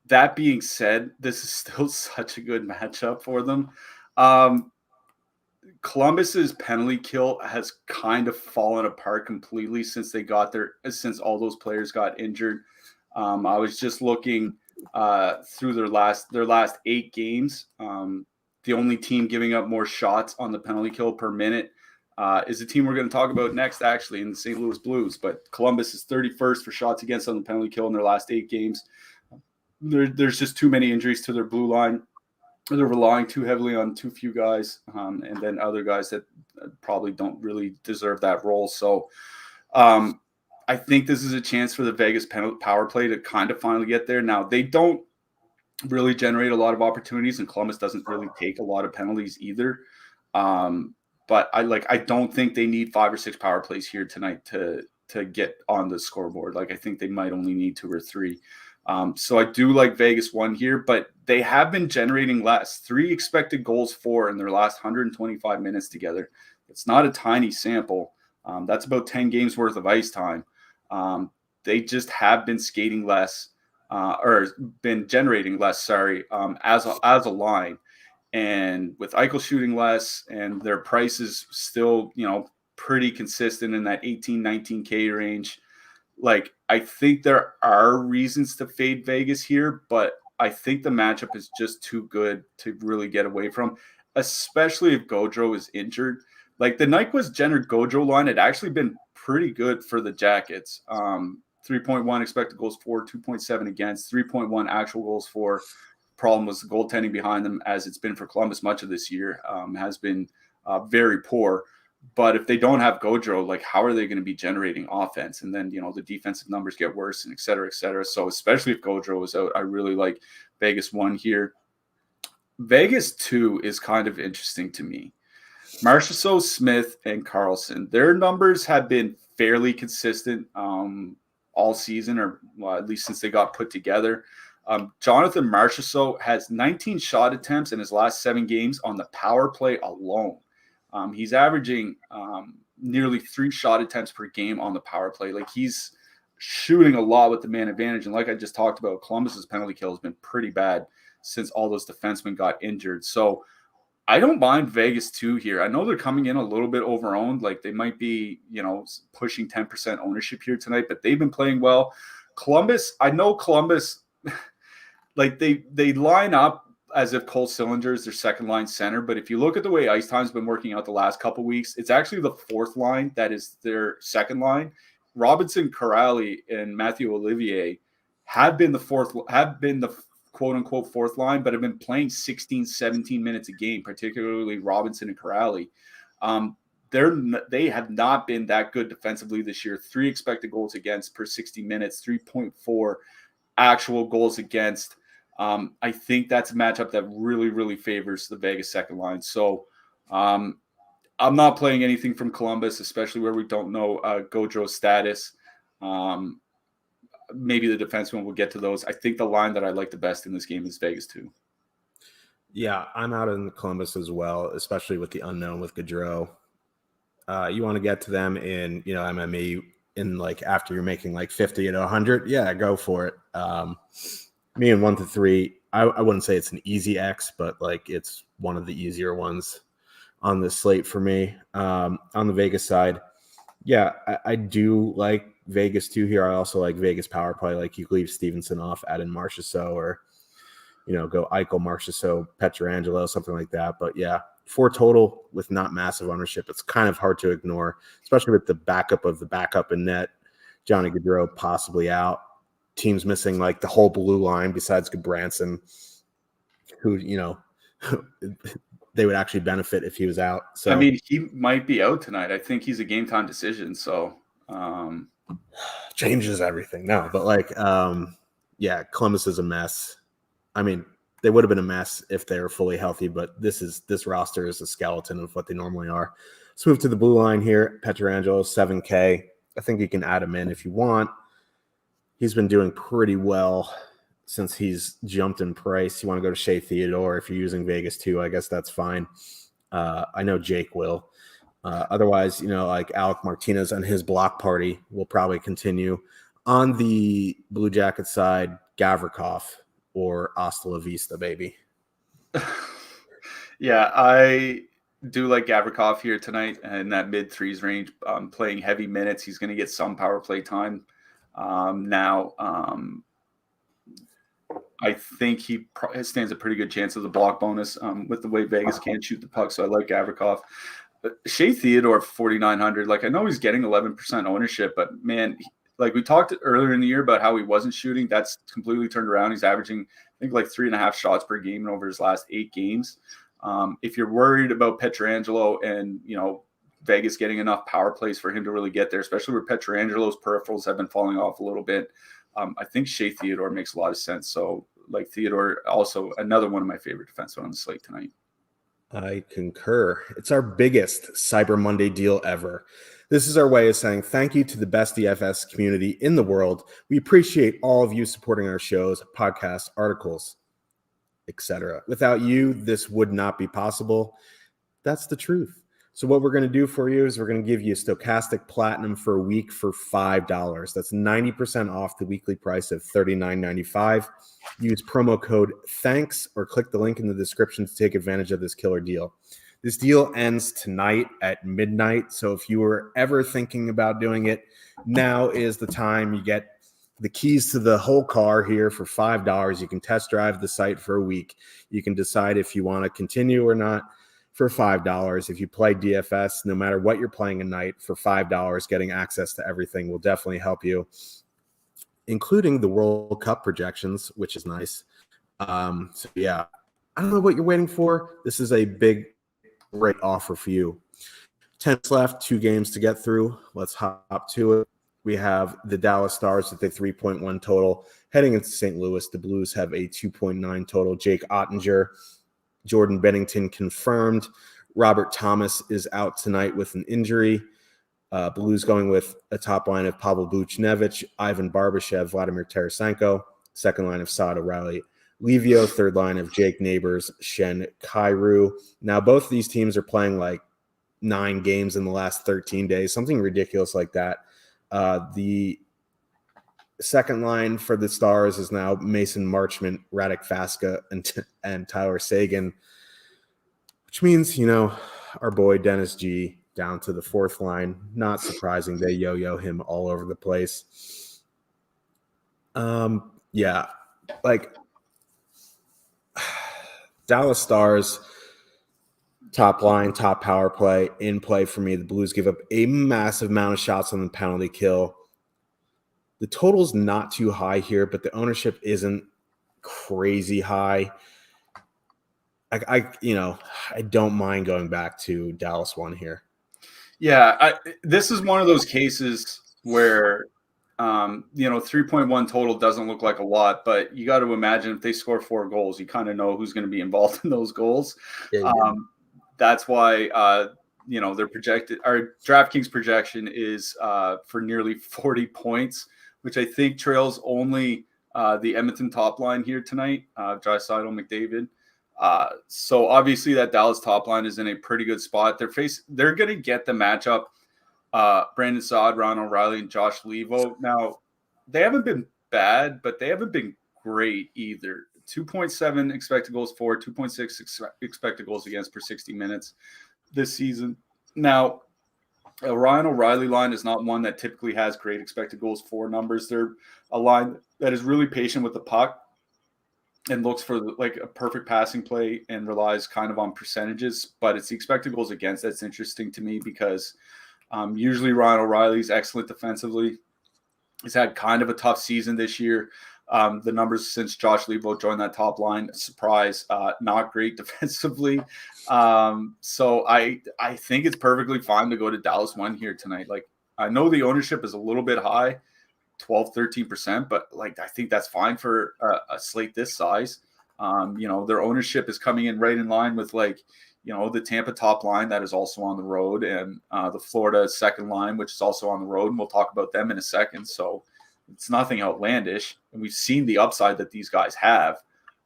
That being said, this is still such a good matchup for them. Columbus's penalty kill has kind of fallen apart completely since all those players got injured. I was just looking through their last 8 games. The only team giving up more shots on the penalty kill per minute is the team we're going to talk about next, actually, in the St. Louis Blues. But Columbus is 31st for shots against on the penalty kill in their last 8 games. There's just too many injuries to their blue line. They're relying too heavily on too few guys, and then other guys that probably don't really deserve that role. So I think this is a chance for the Vegas power play to kind of finally get there. Now, they don't really generate a lot of opportunities, and Columbus doesn't really take a lot of penalties either. But I don't think they need 5 or 6 power plays here tonight to get on the scoreboard. Like, I think they might only need 2 or 3. So I do like Vegas 1 here, but they have been generating less. 3 expected goals for in their last 125 minutes together. It's not a tiny sample. That's about 10 games worth of ice time. They just have been skating less, or been generating less, as a line. And with Eichel shooting less and their prices still, pretty consistent in that 18, 19K range, like, I think there are reasons to fade Vegas here, but I think the matchup is just too good to really get away from, especially if Gaudreau is injured. Like, the Nyquist Jenner Gaudreau line had actually been pretty good for the Jackets. 3.1 expected goals for, 2.7 against, 3.1 actual goals for. Problem was the goaltending behind them, as it's been for Columbus much of this year, has been very poor. But if they don't have Gaudreau, like, how are they going to be generating offense? And then, the defensive numbers get worse, and et cetera, et cetera. So especially if Gaudreau is out, I really like Vegas 1 here. Vegas 2 is kind of interesting to me. Marchessault, Smith, and Carlson, their numbers have been fairly consistent all season, or at least since they got put together. Jonathan Marchessault has 19 shot attempts in his last 7 games on the power play alone. He's averaging nearly 3 shot attempts per game on the power play. Like, he's shooting a lot with the man advantage. And like I just talked about, Columbus's penalty kill has been pretty bad since all those defensemen got injured. So I don't mind Vegas 2 here. I know they're coming in a little bit over-owned. Like, they might be, pushing 10% ownership here tonight, but they've been playing well. Columbus, I know Columbus, like, they line up as if Cole Sillinger is their second line center. But if you look at the way ice time's been working out the last couple of weeks, it's actually the 4th line that is their second line. Robinson, Corrali, and Matthew Olivier have been the quote unquote 4th line, but have been playing 16, 17 minutes a game, particularly Robinson and Corrali. They have not been that good defensively this year. 3 expected goals against per 60 minutes, 3.4 actual goals against. I think that's a matchup that really, really favors the Vegas second line. So I'm not playing anything from Columbus, especially where we don't know Gaudreau's status. Maybe the defenseman will get to those. I think the line that I like the best in this game is Vegas 2. Yeah, I'm out in Columbus as well, especially with the unknown with Gaudreau. You want to get to them in, MMA in, like, after you're making like 50 to 100. Yeah, go for it. Me in 1 to 3, I wouldn't say it's an easy X, but like, it's one of the easier ones on this slate for me. On the Vegas side, yeah, I do like Vegas 2 here. I also like Vegas power play. Like, you leave Stevenson off, add in Marchessault, or go Eichel, Marchessault, Pietrangelo, something like that. But yeah, 4 total with not massive ownership, it's kind of hard to ignore, especially with the backup of the backup in net, Johnny Gaudreau possibly out. Teams missing like the whole blue line besides Goodbranson, who they would actually benefit if he was out. So I mean, he might be out tonight. I think he's a game time decision. So changes everything. No, but like, yeah, Columbus is a mess. I mean, they would have been a mess if they were fully healthy, but this roster is a skeleton of what they normally are. Let's move to the blue line here. Pietrangelo, 7K. I think you can add him in if you want. He's been doing pretty well since he's jumped in price. You want to go to Shea Theodore if you're using Vegas 2, I guess that's fine. I know Jake will. Otherwise, like Alec Martinez and his block party will probably continue. On the Blue Jacket side, Gavrikov or Hasta La Vista, baby. Yeah, I do like Gavrikov here tonight in that mid-3s range, playing heavy minutes. He's going to get some power play time. Now, I think he stands a pretty good chance of the block bonus with the way Vegas can't shoot the puck. So I like Gavrikov. Shea Theodore 4,900. Like I know he's getting 11% ownership, but man, like we talked earlier in the year about how he wasn't shooting. That's completely turned around. He's averaging, I think, like 3.5 shots per game over his last 8 games. If you're worried about Pietrangelo and Vegas getting enough power plays for him to really get there, especially where Pietrangelo's peripherals have been falling off a little bit, I think Shea Theodore makes a lot of sense. So like Theodore, also another one of my favorite defensemen on the slate tonight. I concur. It's our biggest Cyber Monday deal ever. This is our way of saying thank you to the best DFS community in the world. We appreciate all of you supporting our shows, podcasts, articles, etc. Without you, this would not be possible. That's the truth. So what we're going to do for you is we're going to give you Stokastic Platinum for a week for $5. That's 90% off the weekly price of $39.95. Use promo code THANKS or click the link in the description to take advantage of this killer deal. This deal ends tonight at midnight. So if you were ever thinking about doing it, now is the time. You get the keys to the whole car here for $5. You can test drive the site for a week. You can decide if you want to continue or not for $5. If you play DFS, no matter what you're playing a night, for $5, getting access to everything will definitely help you, including the World Cup projections, which is nice. So yeah, I don't know what you're waiting for. This is a great offer for you. 10 left, 2 games to get through. Let's hop to it. We have the Dallas Stars with a 3.1 total heading into St. Louis. The Blues have a 2.9 total. Jake Ottinger, Jordan Bennington confirmed. Robert Thomas is out tonight with an injury. Blues going with a top line of Pavel Buchnevich, Ivan Barbashev, Vladimir Tarasenko. Second line of Saad O'Reilly, Levio. Third line of Jake Neighbors, Shen Kairu. Now, both of these teams are playing like 9 games in the last 13 days, something ridiculous like that. The second line for the Stars is now Mason Marchment, Radek Vaska, and Tyler Seguin, which means, our boy Dennis G down to the fourth line. Not surprising. They yo-yo him all over the place. Yeah, like Dallas Stars, top line, top power play, in play for me. The Blues give up a massive amount of shots on the penalty kill. The total's not too high here, but the ownership isn't crazy high. I don't mind going back to Dallas 1 here. Yeah, this is one of those cases where 3.1 total doesn't look like a lot, but you got to imagine if they score 4 goals, you kind of know who's going to be involved in those goals. Yeah, that's why their projected, our DraftKings projection is for nearly 40 points, which I think trails only the Edmonton top line here tonight, Draisaitl, McDavid. So obviously that Dallas top line is in a pretty good spot. They're going to get the matchup. Brandon Saad, Ron O'Reilly, and Josh Levo. Now, they haven't been bad, but they haven't been great either. 2.7 expected goals for, 2.6 expected goals against per 60 minutes this season. Now, a Ryan O'Reilly line is not one that typically has great expected goals for numbers. They're a line that is really patient with the puck and looks for like a perfect passing play and relies kind of on percentages, but it's the expected goals against that's interesting to me because usually Ryan O'Reilly's excellent defensively. He's had kind of a tough season this year. The numbers since Josh Levo joined that top line, surprise, not great defensively. So I think it's perfectly fine to go to Dallas 1 here tonight. Like, I know the ownership is a little bit high, 12-13%, but like I think that's fine for a slate this size. Their ownership is coming in right in line with the Tampa top line that is also on the road, and the Florida second line, which is also on the road, and we'll talk about them in a second. So it's nothing outlandish, and we've seen the upside that these guys have.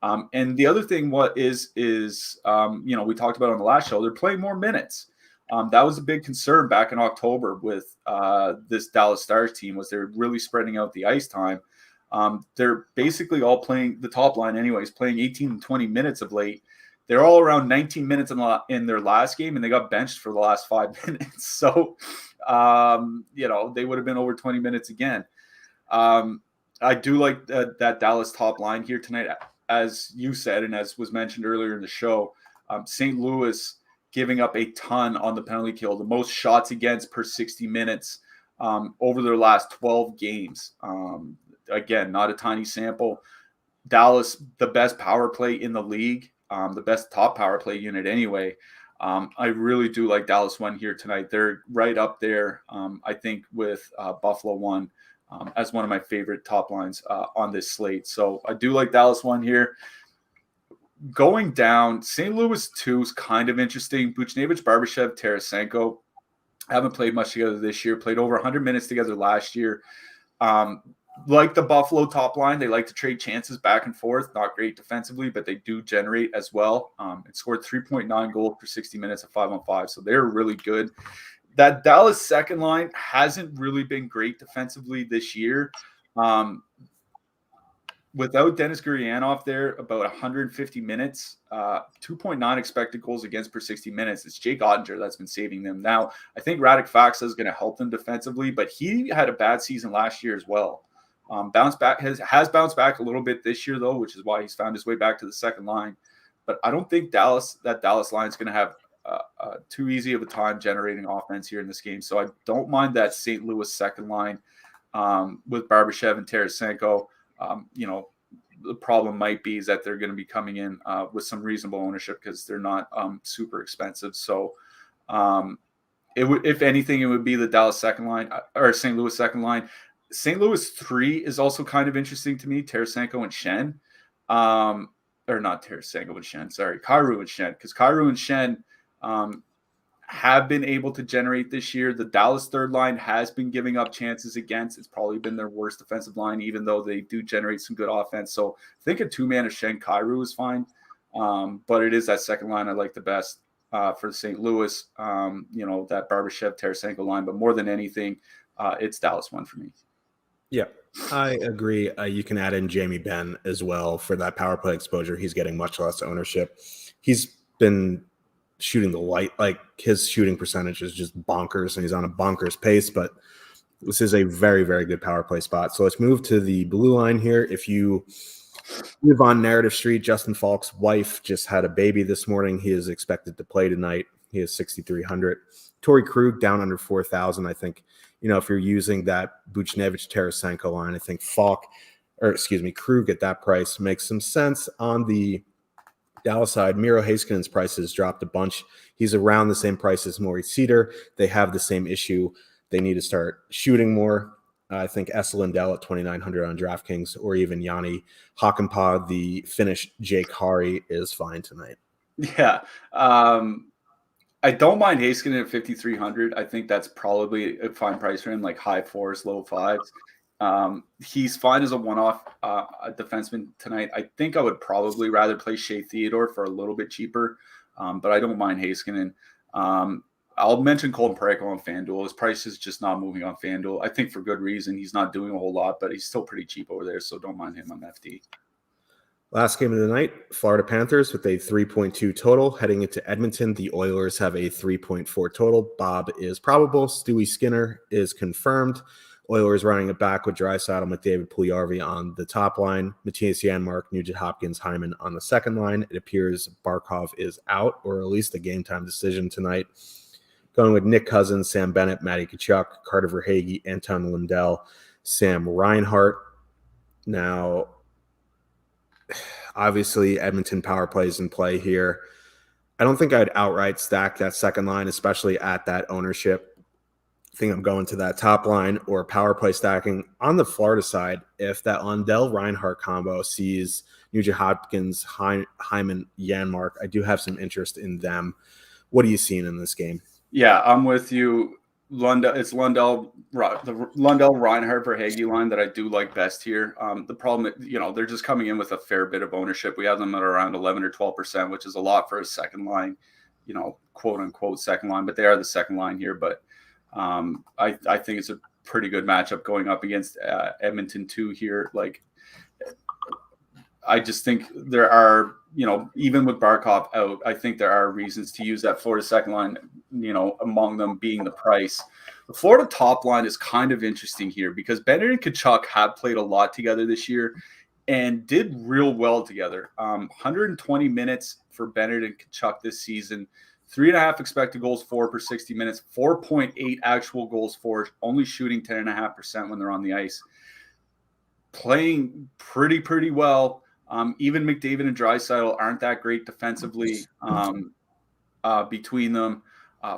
And the other thing, we talked about on the last show, they're playing more minutes. That was a big concern back in October with this Dallas Stars team, was they're really spreading out the ice time. They're basically all playing, the top line anyways, playing 18 and 20 minutes of late. They're all around 19 minutes in their last game, and they got benched for the last 5 minutes. So, they would have been over 20 minutes again. I do like that Dallas top line here tonight, as you said, and as was mentioned earlier in the show. St. Louis giving up a ton on the penalty kill, the most shots against per 60 minutes over their last 12 games. Again, not a tiny sample. Dallas, the best power play in the league, the best top power play unit anyway. I really do like Dallas 1 here tonight. They're right up there, I think, with Buffalo 1 as one of my favorite top lines on this slate. So I do like Dallas 1 here. Going down, St. Louis 2 is kind of interesting. Buchnevich, Barbashev, Tarasenko haven't played much together this year, played over 100 minutes together last year. Like the Buffalo top line, they like to trade chances back and forth. Not great defensively, but they do generate as well. It scored 3.9 goals per 60 minutes at 5-on-5, so they're really good. That Dallas second line hasn't really been great defensively this year. Without Denis Gurianov there, about 150 minutes, 2.9 expected goals against per 60 minutes. It's Jake Ottinger that's been saving them. Now, I think Radek Faksa is going to help them defensively, but he had a bad season last year as well. Bounced back has bounced back a little bit this year, though, which is why he's found his way back to the second line. But I don't think that Dallas line is going to have too easy of a time generating offense here in this game. So I don't mind that St. Louis second line with Barbashev and Tarasenko. The problem might be is that they're going to be coming in with some reasonable ownership because they're not super expensive. So if anything, it would be the Dallas second line or St. Louis second line. St. Louis 3 is also kind of interesting to me. Tarasenko and Shen, or not Tarasenko and Shen. Sorry, Kyrou and Shen, because Kyrou and Shen have been able to generate this year. The Dallas third line has been giving up chances against. It's probably been their worst defensive line, even though they do generate some good offense. So I think a two-man of Shen Kyrou is fine. But it is that second line I like the best for St. Louis, that Barbashev Tarasenko line. But more than anything, it's Dallas 1 for me. Yeah, I agree. You can add in Jamie Benn as well for that power play exposure. He's getting much less ownership. He's been shooting the light, like his shooting percentage is just bonkers, and he's on a bonkers pace, but this is a very, very good power play spot. So let's move to the blue line here. If you live on Narrative Street, Justin Falk's wife just had a baby this morning. He is expected to play tonight. He is 6,300. Torrey Krug down under 4,000. I think, if you're using that Buchnevich Tarasenko line, I think Krug at that price makes some sense. On the Dallas side, Miro Heiskanen's prices dropped a bunch. He's around the same price as Maurice Cedar. They have the same issue. They need to start shooting more. I think Esa Lindell at 2,900 on DraftKings, or even Yanni Hakanpää, the Finnish Jake Harry, is fine tonight. Yeah. I don't mind Heiskanen at 5,300. I think that's probably a fine price for him, like high 4s, low 5s. He's fine as a one-off defenseman tonight. I think I would probably rather play Shea Theodore for a little bit cheaper, but I don't mind Heiskanen. I'll mention Colton Parayko on FanDuel. His price is just not moving on FanDuel. I think for good reason. He's not doing a whole lot, but he's still pretty cheap over there, so don't mind him on FD. Last game of the night, Florida Panthers with a 3.2 total. Heading into Edmonton, the Oilers have a 3.4 total. Bob is probable. Stewie Skinner is confirmed. Oilers running it back with Draisaitl, McDavid, Puljujarvi on the top line. Matthias Janmark, Nugent Hopkins, Hyman on the second line. It appears Barkov is out, or at least a game-time decision tonight. Going with Nick Cousins, Sam Bennett, Matty Tkachuk, Carter Verhaeghe, Anton Lundell, Sam Reinhart. Now, obviously, Edmonton power plays in play here. I don't think I'd outright stack that second line, especially at that ownership. I think I'm going to that top line or power play stacking. On the Florida side, if that Lundell-Reinhart combo sees Nugent Hopkins, Hyman, Janmark, I do have some interest in them. What are you seeing in this game? Yeah, I'm with you. It's the Lundell-Reinhart Verhaeghe line that I do like best here. The problem, they're just coming in with a fair bit of ownership. We have them at around 11 or 12%, which is a lot for a second line, quote unquote second line, but they are the second line here. But I think it's a pretty good matchup going up against Edmonton 2 here. Like, I just think there are, even with Barkov out, I think there are reasons to use that Florida second line, among them being the price. The Florida top line is kind of interesting here because Bennett and Tkachuk have played a lot together this year and did real well together. 120 minutes for Bennett and Tkachuk this season, 3.5 expected goals for per 60 minutes, 4.8 actual goals for, only shooting 10.5% when they're on the ice. Playing pretty well. Even McDavid and Draisaitl aren't that great defensively between them.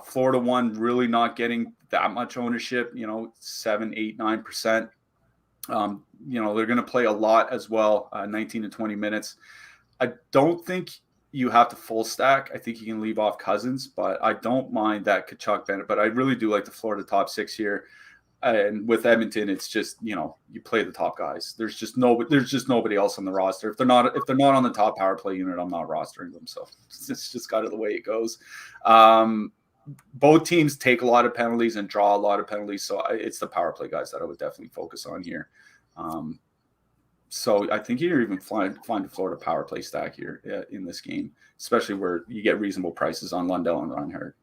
Florida won really not getting that much ownership, 7, 8, 9%. They're going to play a lot as well, 19 to 20 minutes. I don't think you have to full stack. I think you can leave off Cousins, but I don't mind that Tkachuk Bennett. But I really do like the Florida top 6 here. And with Edmonton, it's just, you play the top guys. There's just nobody else on the roster. If they're not on the top power play unit, I'm not rostering them. So it's just kind of the way it goes. Both teams take a lot of penalties and draw a lot of penalties. So it's the power play guys that I would definitely focus on here. So I think you're even find a Florida power play stack here in this game, especially where you get reasonable prices on Lundell and Reinhardt.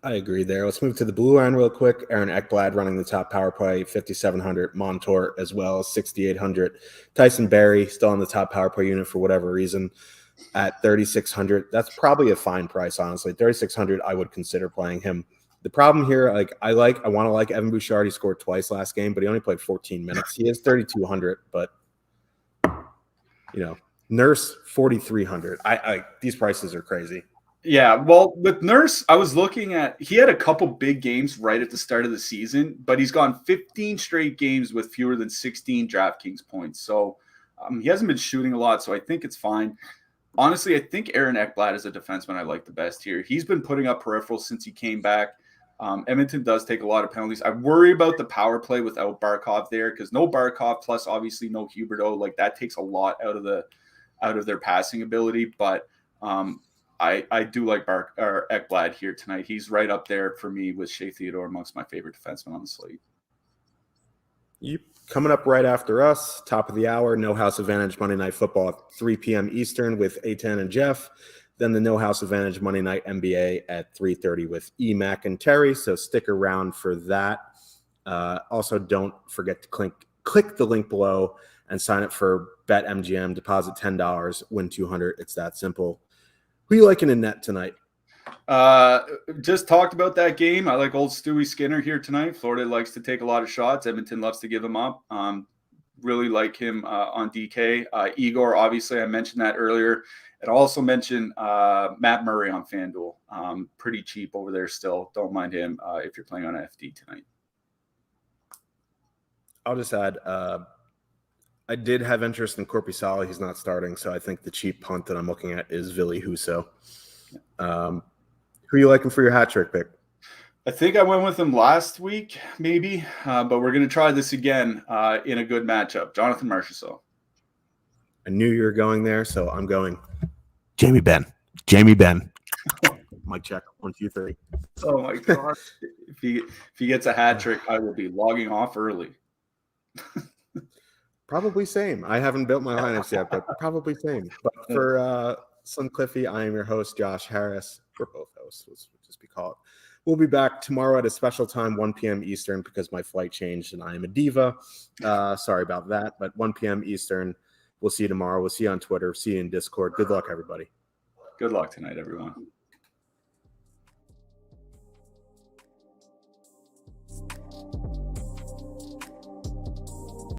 I agree there. Let's move to the blue line real quick. Aaron Ekblad running the top power play, 5,700. Montour as well, 6,800. Tyson Barrie still on the top power play unit for whatever reason at 3,600. That's probably a fine price, honestly. 3,600, I would consider playing him. The problem here, I want to like Evan Bouchard. He scored twice last game, but he only played 14 minutes. He is 3,200, but Nurse 4,300. These prices are crazy. Yeah, well, with Nurse, I was looking at, he had a couple big games right at the start of the season, but he's gone 15 straight games with fewer than 16 DraftKings points. So he hasn't been shooting a lot, so I think it's fine. Honestly, I think Aaron Ekblad is a defenseman I like the best here. He's been putting up peripherals since he came back. Edmonton does take a lot of penalties. I worry about the power play without Barkov there, because no Barkov plus obviously no Huberdeau, that takes a lot out of their passing ability. But I do like Ekblad here tonight. He's right up there for me with Shea Theodore amongst my favorite defensemen on the slate. Coming up right after us, top of the hour, No House Advantage Monday Night Football at 3 p.m. Eastern with A10 and Jeff. Then the No House Advantage Monday Night NBA at 3:30 with E. Mac and Terry. So stick around for that. Also, don't forget to click the link below and sign up for BetMGM. Deposit $10, win $200. It's that simple. Who are you liking in net tonight? Just talked about that game. I like old Stewie Skinner here tonight. Florida likes to take a lot of shots. Edmonton loves to give them up. Really like him on DK. Igor, obviously, I mentioned that earlier. And also mentioned Matt Murray on FanDuel. Pretty cheap over there still. Don't mind him if you're playing on FD tonight. I'll just add, I did have interest in Korpisalo. He's not starting, so I think the cheap punt that I'm looking at is Ville Husso. Who are you liking for your hat trick pick? I think I went with him last week, maybe, but we're going to try this again in a good matchup. Jonathan Marchessault. I knew you were going there, so I'm going Jamie Benn. Mic check. 1, 2, 3. Oh my God! If he gets a hat trick, I will be logging off early. Probably same. I haven't built my lineups yet, but probably same. But for Slim Cliffy, I am your host, Josh Harris. We're both hosts. Let's just be called. We'll be back tomorrow at a special time, 1 p.m. Eastern, because my flight changed and I am a diva. Sorry about that, but 1 p.m. Eastern. We'll see you tomorrow. We'll see you on Twitter. See you in Discord. Good luck, everybody. Good luck tonight, everyone.